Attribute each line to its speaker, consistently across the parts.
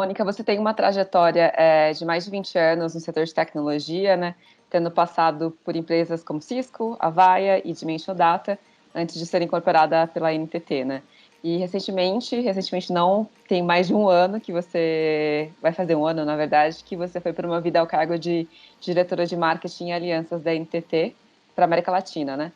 Speaker 1: Mônica, você tem uma trajetória de mais de 20 anos no setor de tecnologia, né? Tendo passado por empresas como Cisco, Avaya e Dimension Data, antes de ser incorporada pela NTT, né? E recentemente não, tem mais de um ano que você, vai fazer um ano, na verdade, que você foi promovida ao cargo de diretora de marketing e alianças da NTT para a América Latina, né?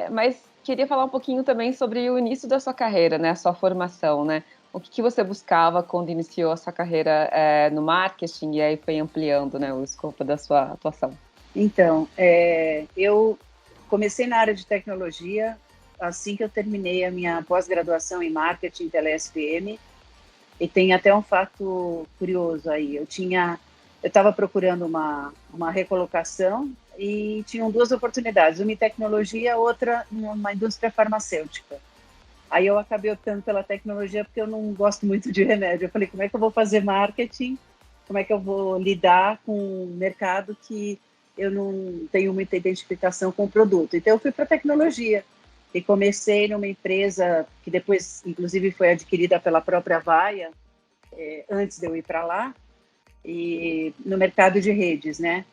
Speaker 1: Mas queria falar um pouquinho também sobre o início da sua carreira, né? A sua formação, né? O que você buscava quando iniciou a sua carreira no marketing e aí foi ampliando, né, o escopo da sua atuação?
Speaker 2: Então, eu comecei na área de tecnologia assim que eu terminei a minha pós-graduação em marketing pela SPM, e tem até um fato curioso aí. Eu estava procurando uma recolocação e tinham duas oportunidades, uma em tecnologia, outra numa indústria farmacêutica. Aí eu acabei optando pela tecnologia porque eu não gosto muito de remédio. Eu falei, como é que eu vou fazer marketing? Como é que eu vou lidar com um mercado que eu não tenho muita identificação com o produto? Então eu fui para a tecnologia e comecei numa empresa que depois, inclusive, foi adquirida pela própria Vaia, antes de eu ir para lá, e no mercado de redes, né?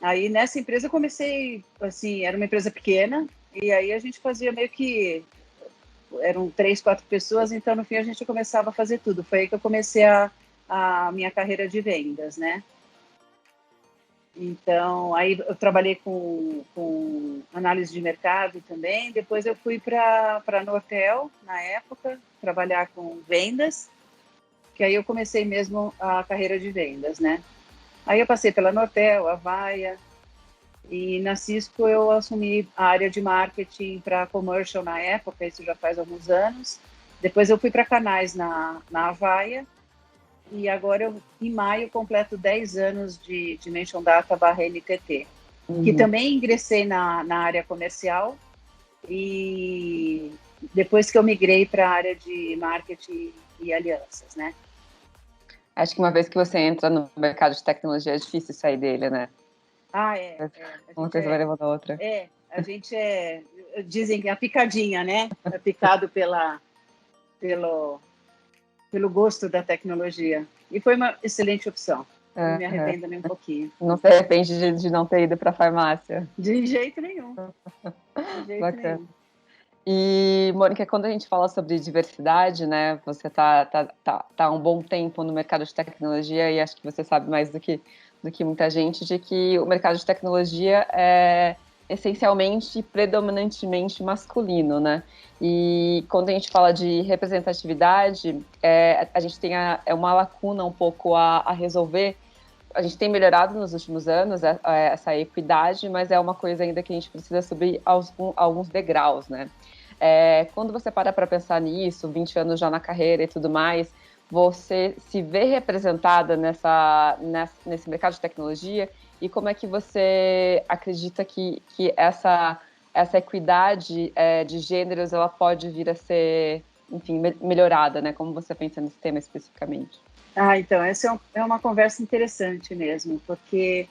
Speaker 2: Aí nessa empresa eu comecei, assim, era uma empresa pequena, e aí a gente fazia meio que eram 3, 4 pessoas, então no fim a gente começava a fazer tudo. Foi aí que eu comecei a minha carreira de vendas, né? Então, aí eu trabalhei com análise de mercado também. Depois eu fui para a Nortel, na época, trabalhar com vendas, que aí eu comecei mesmo a carreira de vendas, né? Aí eu passei pela Nortel, Avaya, e na Cisco eu assumi a área de marketing para commercial na época, isso já faz alguns anos. Depois eu fui para canais na Avaya, e agora em maio completo 10 anos de Dimension Data barra NTT, que
Speaker 1: Uhum.
Speaker 2: também ingressei na área comercial, e depois que eu migrei para a área de marketing e alianças, né?
Speaker 1: Acho que uma vez que você entra no mercado de tecnologia é difícil sair dele, né?
Speaker 2: Ah, a
Speaker 1: Uma
Speaker 2: gente
Speaker 1: coisa vai levando a outra.
Speaker 2: a gente dizem que é a picadinha, né? É picado pelo, pelo gosto da tecnologia. E foi uma excelente opção. Não me
Speaker 1: Uhum.
Speaker 2: arrependo nem um pouquinho.
Speaker 1: Não se arrepende de não ter ido para a farmácia.
Speaker 2: De jeito nenhum. De jeito
Speaker 1: Bacana.
Speaker 2: nenhum.
Speaker 1: E, Mônica, quando a gente fala sobre diversidade, né, você tá há um bom tempo no mercado de tecnologia e acho que você sabe mais do que muita gente de que o mercado de tecnologia é essencialmente e predominantemente masculino, né? E quando a gente fala de representatividade, a gente tem uma lacuna um pouco a resolver. A gente tem melhorado nos últimos anos essa equidade, mas é uma coisa ainda que a gente precisa subir alguns degraus, né? Quando você para pensar nisso, 20 anos já na carreira e tudo mais, você se vê representada nesse mercado de tecnologia e como é que você acredita que essa equidade de gêneros ela pode vir a ser, enfim, melhorada, né? Como você pensa nesse tema especificamente?
Speaker 2: Ah, então, essa é uma conversa interessante mesmo, porque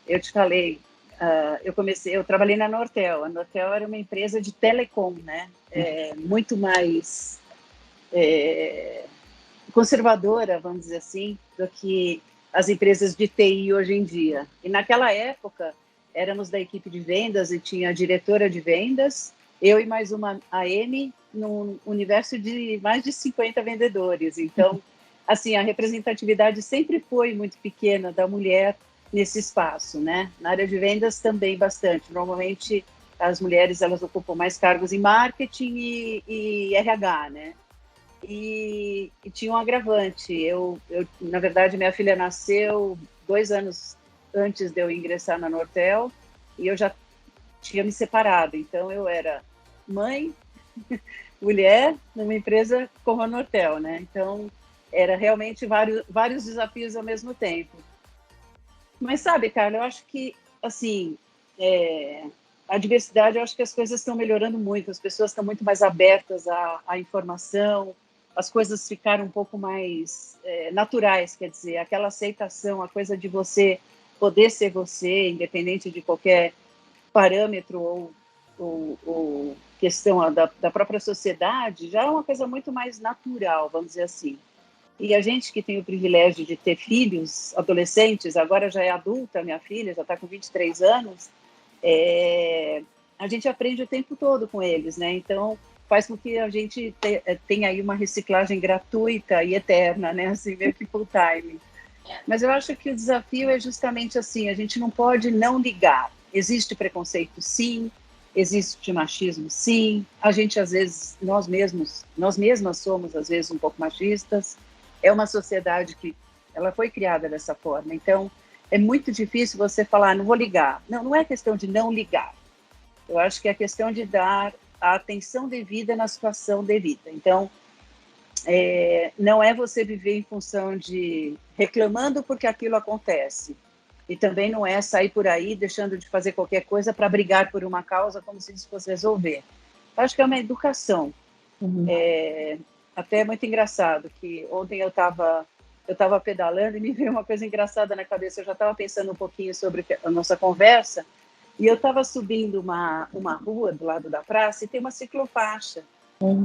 Speaker 2: eu te falei, eu trabalhei na Nortel. A Nortel era uma empresa de telecom, né? Muito mais conservadora, vamos dizer assim, do que as empresas de TI hoje em dia. E naquela época, éramos da equipe de vendas e tinha a diretora de vendas, eu e mais uma AM, num universo de mais de 50 vendedores. Então, assim, a representatividade sempre foi muito pequena da mulher nesse espaço, né? Na área de vendas também bastante. Normalmente, as mulheres elas ocupam mais cargos em marketing e RH, né? E tinha um agravante. Na verdade, minha filha nasceu 2 anos antes de eu ingressar na Nortel e eu já tinha me separado. Então, eu era mãe, mulher, numa empresa como a Nortel, né? Então, era realmente vários desafios ao mesmo tempo. Mas sabe, Carla, eu acho que, assim, a diversidade, eu acho que as coisas estão melhorando muito, as pessoas estão muito mais abertas à informação, as coisas ficaram um pouco mais naturais, quer dizer, aquela aceitação, a coisa de você poder ser você, independente de qualquer parâmetro ou questão da própria sociedade, já é uma coisa muito mais natural, vamos dizer assim. E a gente que tem o privilégio de ter filhos, adolescentes, agora já é adulta, minha filha já está com 23 anos, a gente aprende o tempo todo com eles, né? Então, faz com que a gente tenha aí uma reciclagem gratuita e eterna, né? Assim, meio que full time. Mas eu acho que o desafio é justamente assim, a gente não pode não ligar. Existe preconceito, sim. Existe machismo, sim. A gente, às vezes, nós mesmas somos, às vezes, um pouco machistas. É uma sociedade que ela foi criada dessa forma. Então, é muito difícil você falar, não vou ligar. Não, não é questão de não ligar. Eu acho que é questão de dar a atenção devida na situação devida. Então, não é você viver em função de reclamando porque aquilo acontece. E também não é sair por aí deixando de fazer qualquer coisa para brigar por uma causa como se isso fosse resolver. Eu acho que é uma educação.
Speaker 1: Uhum.
Speaker 2: Até é muito engraçado que ontem eu estava pedalando e me veio uma coisa engraçada na cabeça. Eu já estava pensando um pouquinho sobre a nossa conversa e eu estava subindo uma rua do lado da praça e tem uma ciclofaixa.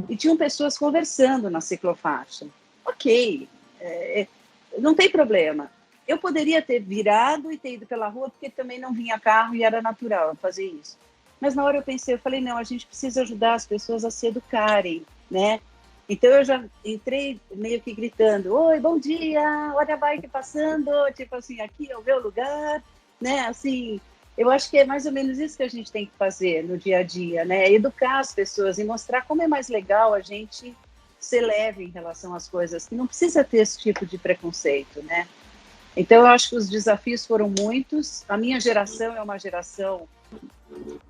Speaker 2: E tinham pessoas conversando na ciclofaixa. Ok, não tem problema. Eu poderia ter virado e ter ido pela rua, porque também não vinha carro e era natural fazer isso. Mas na hora eu pensei, eu falei, não, a gente precisa ajudar as pessoas a se educarem, né? Então eu já entrei meio que gritando, oi, bom dia, olha a bike passando, tipo assim, aqui é o meu lugar, né? Assim, eu acho que é mais ou menos isso que a gente tem que fazer no dia a dia, né? Educar as pessoas e mostrar como é mais legal a gente ser leve em relação às coisas, que não precisa ter esse tipo de preconceito, né? Então, eu acho que os desafios foram muitos. A minha geração é uma geração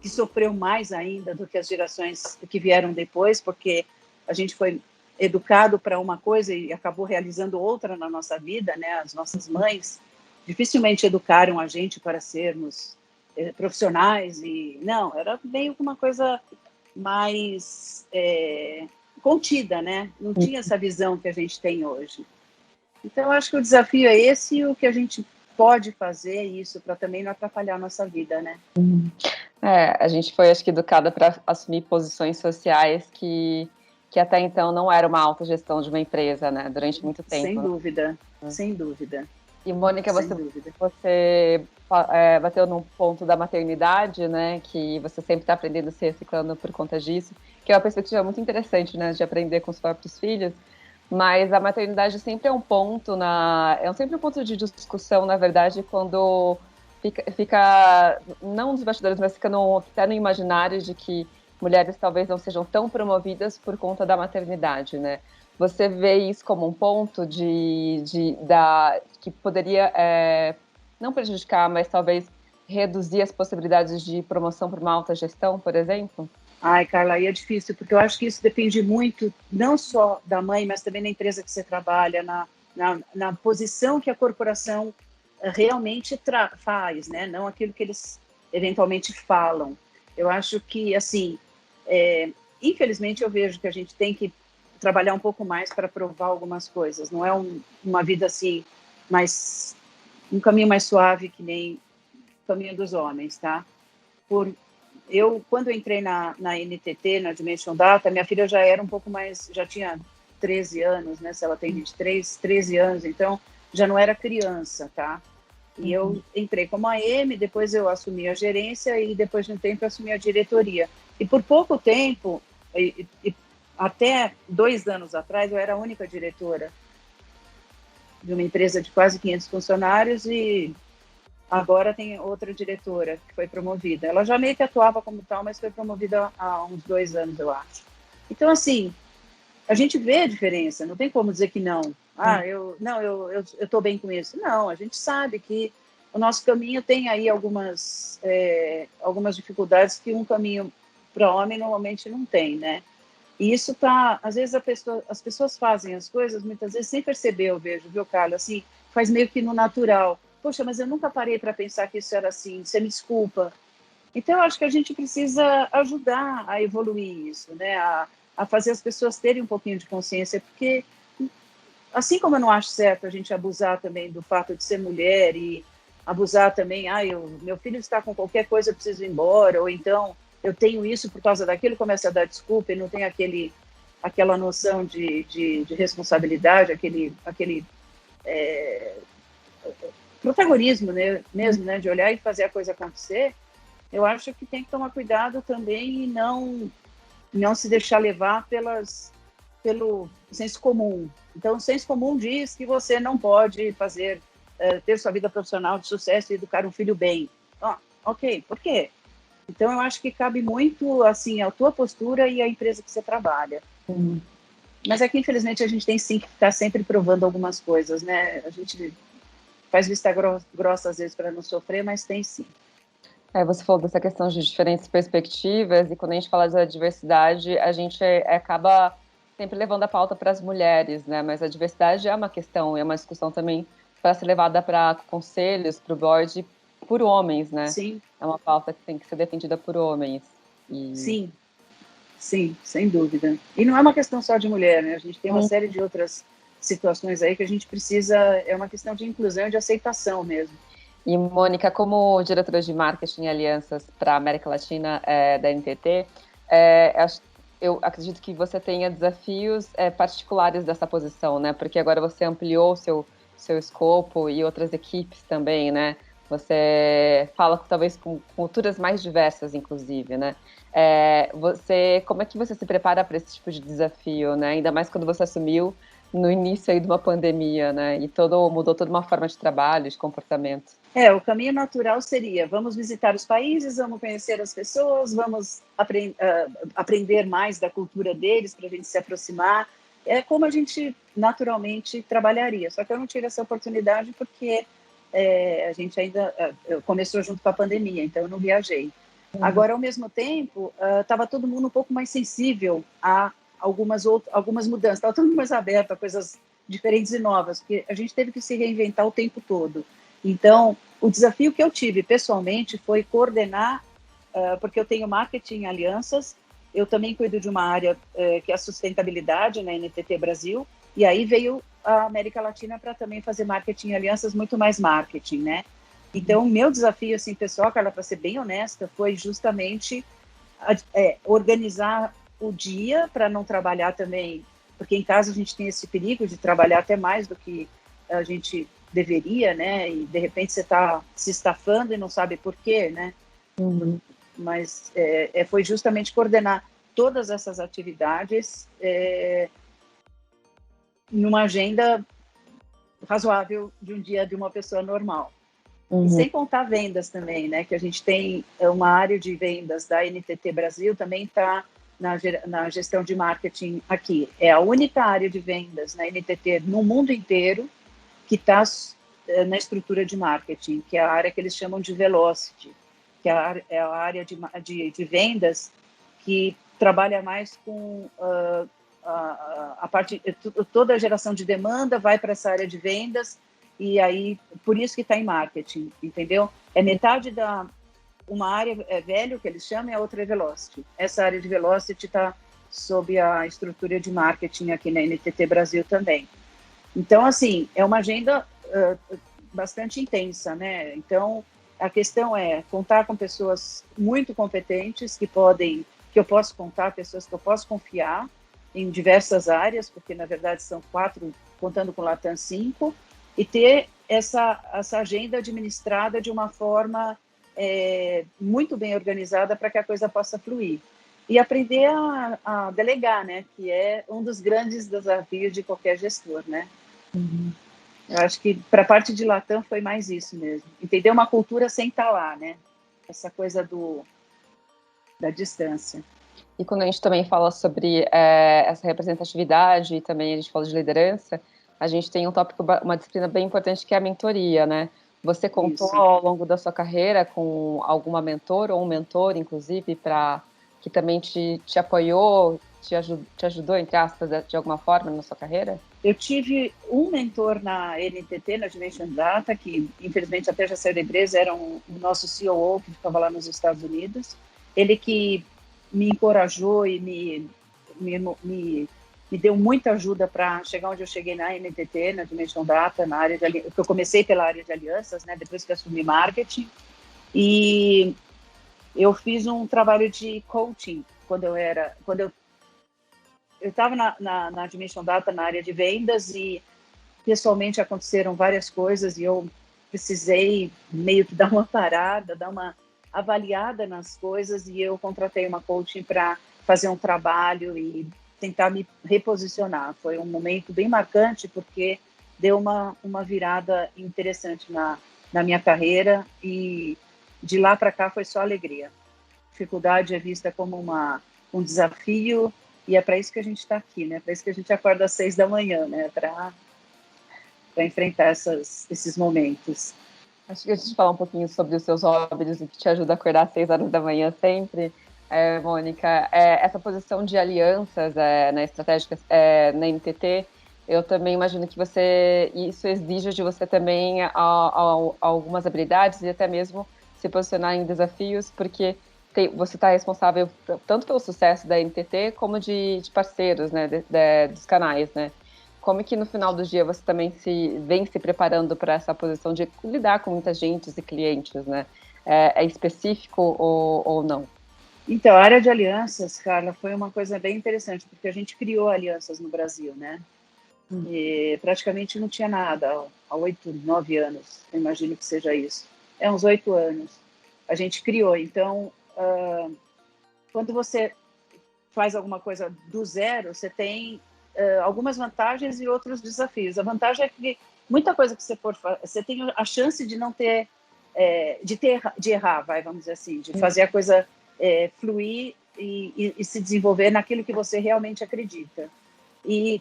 Speaker 2: que sofreu mais ainda do que as gerações que vieram depois, porque a gente foi educado para uma coisa e acabou realizando outra na nossa vida, né? As nossas mães dificilmente educaram a gente para sermos profissionais e não, era meio que uma coisa mais contida, né? Não tinha essa visão que a gente tem hoje. Então, eu acho que o desafio é esse e o que a gente pode fazer isso para também não atrapalhar a nossa vida, né?
Speaker 1: A gente foi, acho que, educada para assumir posições sociais que até então não era uma autogestão de uma empresa, né? Durante muito tempo.
Speaker 2: Sem dúvida, sem dúvida.
Speaker 1: E, Mônica,
Speaker 2: sem
Speaker 1: você
Speaker 2: dúvida.
Speaker 1: Bateu num ponto da maternidade, né? Que você sempre está aprendendo a se reciclando por conta disso, que é uma perspectiva muito interessante, né? De aprender com os próprios filhos. Mas a maternidade sempre é um ponto sempre um ponto de discussão, na verdade, quando fica não nos bastidores, mas fica até no imaginário de que mulheres talvez não sejam tão promovidas por conta da maternidade, né? Você vê isso como um ponto que poderia não prejudicar, mas talvez reduzir as possibilidades de promoção por uma alta gestão, por exemplo?
Speaker 2: Ai, Carla, aí é difícil, porque eu acho que isso depende muito, não só da mãe, mas também da empresa que você trabalha, na posição que a corporação realmente faz, né? Não aquilo que eles eventualmente falam. Eu acho que, assim, infelizmente eu vejo que a gente tem que trabalhar um pouco mais para provar algumas coisas. Não é uma vida assim, um caminho mais suave que nem o caminho dos homens, tá? Quando eu entrei na NTT, na Dimension Data, minha filha já era um pouco mais, já tinha 13 anos, né? Se ela tem 23, 13 anos, então já não era criança, tá? E eu entrei como AM, depois eu assumi a gerência e depois de um tempo eu assumi a diretoria. E por pouco tempo, até 2 anos atrás, eu era a única diretora de uma empresa de quase 500 funcionários e agora tem outra diretora que foi promovida. Ela já meio que atuava como tal, mas foi promovida há uns 2 anos, eu acho. Então, assim, a gente vê a diferença, não tem como dizer que não. Eu estou bem com isso. Não, a gente sabe que o nosso caminho tem aí algumas dificuldades que um caminho para homem normalmente não tem, né? E isso tá, às vezes as pessoas fazem as coisas, muitas vezes sem perceber, eu vejo, viu, Carla? Assim, faz meio que no natural. Poxa, mas eu nunca parei para pensar que isso era assim, você me desculpa. Então, eu acho que a gente precisa ajudar a evoluir isso, né? A fazer as pessoas terem um pouquinho de consciência, porque assim como eu não acho certo a gente abusar também do fato de ser mulher e abusar também, meu filho está com qualquer coisa, eu preciso ir embora, ou então eu tenho isso por causa daquilo, começa a dar desculpa e não tem aquela noção de responsabilidade, aquele protagonismo, né, mesmo, né, de olhar e fazer a coisa acontecer, eu acho que tem que tomar cuidado também e não se deixar levar pelo senso comum. Então, o senso comum diz que você não pode ter sua vida profissional de sucesso e educar um filho bem. Ok, por quê? Então, eu acho que cabe muito, assim, a tua postura e a empresa que você trabalha. Mas é que, infelizmente, a gente tem sim que estar sempre provando algumas coisas, né? A gente faz vista grossa, às vezes, para não sofrer, mas tem sim.
Speaker 1: Você falou dessa questão de diferentes perspectivas, e quando a gente fala da diversidade, a gente acaba sempre levando a pauta para as mulheres, né? Mas a diversidade é uma questão, é uma discussão também para ser levada para conselhos, para o board, por homens, né?
Speaker 2: Sim.
Speaker 1: É uma pauta que tem que ser defendida por homens.
Speaker 2: Sim, sim, sem dúvida. E não é uma questão só de mulher, né? A gente tem uma série de outras situações aí que a gente precisa, é uma questão de inclusão e de aceitação mesmo.
Speaker 1: E, Mônica, como diretora de marketing e alianças para a América Latina da NTT, eu acredito que você tenha desafios particulares dessa posição, né? Porque agora você ampliou seu escopo e outras equipes também, né? Você fala talvez com culturas mais diversas, inclusive, né? Como é que você se prepara para esse tipo de desafio, né? Ainda mais quando você assumiu no início aí de uma pandemia, né? E mudou toda uma forma de trabalho, de comportamento.
Speaker 2: O caminho natural seria, vamos visitar os países, vamos conhecer as pessoas, vamos aprender mais da cultura deles para a gente se aproximar. É como a gente naturalmente trabalharia. Só que eu não tive essa oportunidade porque a gente ainda começou junto com a pandemia, então eu não viajei. Agora, ao mesmo tempo, estava todo mundo um pouco mais sensível a algumas mudanças, estava todo mundo mais aberto a coisas diferentes e novas, porque a gente teve que se reinventar o tempo todo. Então, o desafio que eu tive pessoalmente foi coordenar, porque eu tenho marketing e alianças, eu também cuido de uma área que é a sustentabilidade na NTT Brasil, e aí veio a América Latina para também fazer marketing e alianças, muito mais marketing, né? Então, o meu desafio, assim, pessoal, Carla, para ser bem honesta, foi justamente organizar o dia para não trabalhar também, porque em casa a gente tem esse perigo de trabalhar até mais do que a gente deveria, né? E de repente você está se estafando e não sabe por quê, né? Mas foi justamente coordenar todas essas atividades numa agenda razoável de um dia de uma pessoa normal. E sem contar vendas também, né? Que a gente tem uma área de vendas da NTT Brasil, também está na gestão de marketing aqui. É a única área de vendas na NTT no mundo inteiro que está na estrutura de marketing, que é a área que eles chamam de velocity, que é a área de vendas que trabalha mais com a parte, toda a geração de demanda vai para essa área de vendas, e aí, por isso que está em marketing, entendeu? É metade uma área é velho, que eles chamam, e a outra é velocity. Essa área de velocity está sob a estrutura de marketing aqui na NTT Brasil também. Então, assim, é uma agenda bastante intensa, né? Então, a questão é contar com pessoas muito competentes que eu posso contar, pessoas que eu posso confiar em diversas áreas, porque, na verdade, são 4, contando com o Latam 5, e ter essa agenda administrada de uma forma muito bem organizada para que a coisa possa fluir. E aprender a delegar, né? Que é um dos grandes desafios de qualquer gestor, né? Eu acho que para a parte de Latam foi mais isso mesmo. Entender uma cultura sem estar lá, né? Essa coisa da distância.
Speaker 1: E quando a gente também fala sobre essa representatividade e também a gente fala de liderança, a gente tem um tópico, uma disciplina bem importante que é a mentoria, né? Você contou
Speaker 2: Isso.
Speaker 1: ao longo da sua carreira com alguma mentor ou um mentor, inclusive, que também te apoiou, te ajudou, entre aspas, de alguma forma na sua carreira?
Speaker 2: Eu tive um mentor na NTT, na Dimension Data, que infelizmente até já saiu da empresa, era o nosso COO, que ficava lá nos Estados Unidos. Ele que me encorajou e me deu muita ajuda para chegar onde eu cheguei na NTT, na Dimension Data, na área de eu comecei pela área de alianças, né, depois que assumi marketing, e eu fiz um trabalho de coaching quando eu eu estava na Dimension Data, na área de vendas, e pessoalmente aconteceram várias coisas e eu precisei meio que dar uma parada, dar uma avaliada nas coisas, e eu contratei uma coaching para fazer um trabalho e tentar me reposicionar. Foi um momento bem marcante, porque deu uma virada interessante na minha carreira, e de lá para cá foi só alegria. Dificuldade é vista como um desafio, e é para isso que a gente está aqui, né? Para isso que a gente acorda às 6 da manhã, né? Para enfrentar esses momentos.
Speaker 1: Acho que a gente falar um pouquinho sobre os seus hobbies, o que te ajuda a acordar às 6 horas da manhã sempre. Mônica, essa posição de alianças na estratégica, na NTT, eu também imagino que isso exige de você também algumas habilidades e até mesmo se posicionar em desafios, porque você está responsável tanto pelo sucesso da NTT como de parceiros, né, dos canais, né? Como que no final do dia você também vem se preparando para essa posição de lidar com muita gente e clientes, né? É específico ou não?
Speaker 2: Então, a área de alianças, Carla, foi uma coisa bem interessante, porque a gente criou alianças no Brasil, né? E praticamente não tinha nada há 8, 9 anos, eu imagino que seja isso. Uns 8 anos. A gente criou. Então, quando você faz alguma coisa do zero, você tem algumas vantagens e outros desafios. A vantagem é que muita coisa que você tem a chance de não ter, de errar, vamos dizer assim, de fazer a coisa fluir e se desenvolver naquilo que você realmente acredita. E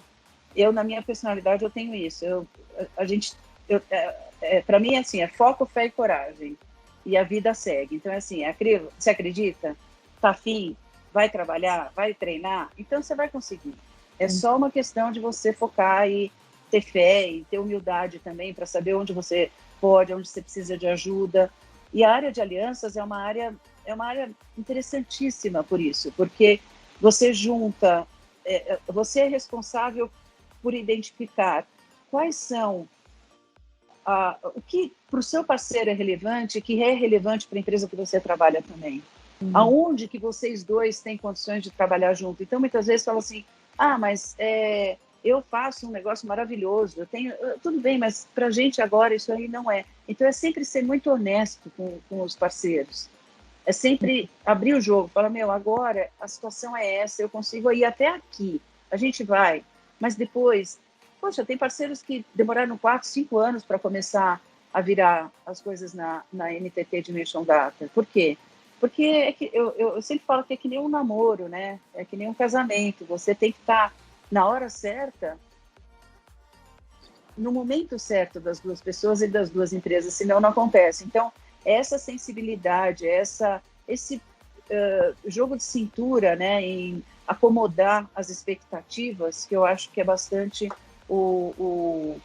Speaker 2: eu, na minha personalidade, eu tenho isso. Para mim, assim, é foco, fé e coragem. E a vida segue. Então, assim, você acredita? Tá afim? Vai trabalhar? Vai treinar? Então, você vai conseguir. É só uma questão de você focar e ter fé e ter humildade também para saber onde você pode, onde você precisa de ajuda. E a área de alianças é uma área interessantíssima por isso, porque você junta, você é responsável por identificar quais são o que para o seu parceiro é relevante, que é relevante para a empresa que você trabalha também. Aonde que vocês dois têm condições de trabalhar junto. Então, muitas vezes falam assim, mas eu faço um negócio maravilhoso, tudo bem, mas para a gente agora isso aí não é. Então, é sempre ser muito honesto com os parceiros. É sempre abrir o jogo, falar, agora a situação é essa, eu consigo ir até aqui, a gente vai. Mas depois, poxa, tem parceiros que demoraram 4, 5 anos para começar a virar as coisas na NTT Dimension Data. Por quê? Porque eu sempre falo que é que nem um namoro, né? É que nem um casamento. Você tem que estar na hora certa, no momento certo das duas pessoas e das duas empresas, senão não acontece. Então, essa sensibilidade, esse jogo de cintura, né, em acomodar as expectativas, que eu acho que é bastante o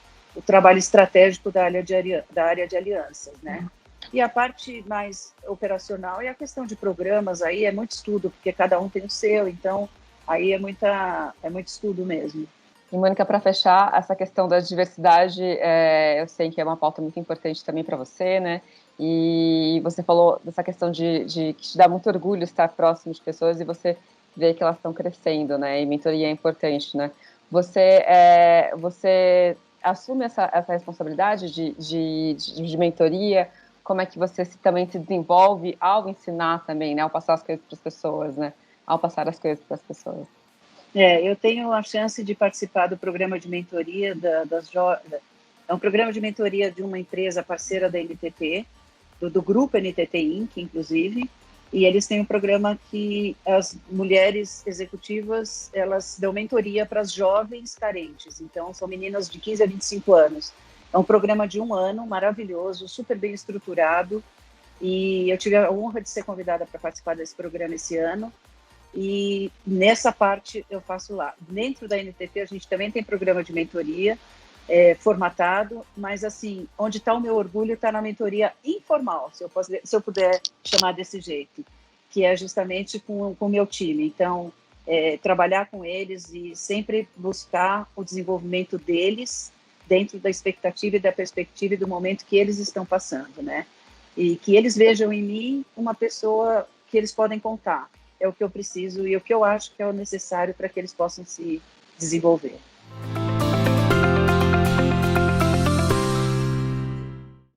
Speaker 2: trabalho estratégico da área de alianças, né? E a parte mais operacional é a questão de programas, aí é muito estudo, porque cada um tem o seu, então aí é muito estudo mesmo.
Speaker 1: E, Mônica, para fechar, essa questão da diversidade, eu sei que é uma pauta muito importante também para você, né? E você falou dessa questão de que te dá muito orgulho estar próximo de pessoas e você vê que elas estão crescendo, né? E mentoria é importante, né? Você assume essa responsabilidade de mentoria? Como é que você também se desenvolve ao ensinar também, né? Ao passar as coisas para as pessoas, né? Ao passar as coisas para as pessoas.
Speaker 2: Eu tenho a chance de participar do programa de mentoria é um programa de mentoria de uma empresa parceira da NTT, do grupo NTT Inc., inclusive, e eles têm um programa que as mulheres executivas, elas dão mentoria para as jovens carentes, então são meninas de 15 a 25 anos. É um programa de 1 ano, maravilhoso, super bem estruturado, e eu tive a honra de ser convidada para participar desse programa esse ano, e nessa parte eu faço lá. Dentro da NTT a gente também tem programa de mentoria formatado, mas assim, onde está o meu orgulho está na mentoria informal, se eu puder chamar desse jeito, que é justamente com o meu time. Então, trabalhar com eles e sempre buscar o desenvolvimento deles dentro da expectativa e da perspectiva e do momento que eles estão passando, né? E que eles vejam em mim uma pessoa que eles podem contar. é o que eu preciso e o que eu acho que é o necessário para que eles possam se desenvolver.